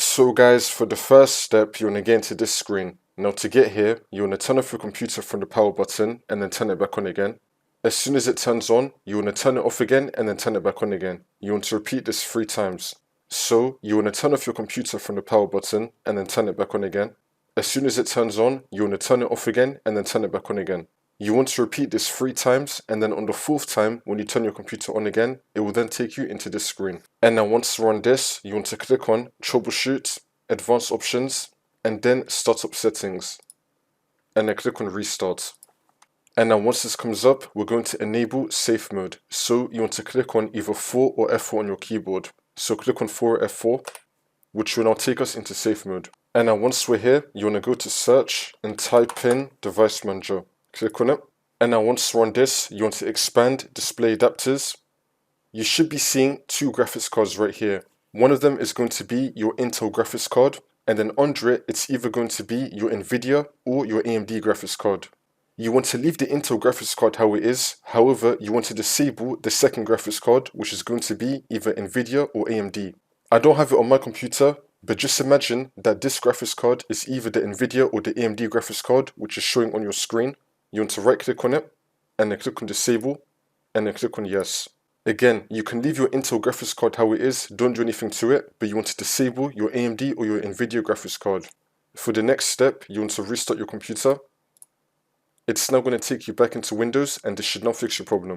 So guys, for the first step, you want to get into this screen. Now to get here, you want to turn off your computer from the power button and then turn it back on again. As soon as it turns on, you want to turn it off again and then turn it back on again. You want to repeat this 3 times. So you want to turn off your computer from the power button and then turn it back on again. As soon as it turns on, you want to turn it off again and then turn it back on again. You want to repeat this 3 times, and then on the 4th time, when you turn your computer on again, it will then take you into this screen. And now once you're on this, you want to click on Troubleshoot, Advanced Options, and then Startup Settings. And then click on Restart. And now once this comes up, we're going to enable Safe Mode. So you want to click on either 4 or F4 on your keyboard. So click on 4 or F4, which will now take us into Safe Mode. And now once we're here, you want to go to Search and type in Device Manager. Click on it. And now once we're on this, you want to expand Display Adapters. You should be seeing 2 graphics cards right here. One of them is going to be your Intel graphics card, and then under it, it's either going to be your Nvidia or your AMD graphics card. You want to leave the Intel graphics card how it is, however, you want to disable the second graphics card, which is going to be either Nvidia or AMD. I don't have it on my computer, but just imagine that this graphics card is either the Nvidia or the AMD graphics card, which is showing on your screen. You want to right click on it, and then click on Disable, and then click on Yes. Again, you can leave your Intel graphics card how it is, don't do anything to it, but you want to disable your AMD or your Nvidia graphics card. For the next step, you want to restart your computer. It's now going to take you back into Windows, and this should now fix your problem.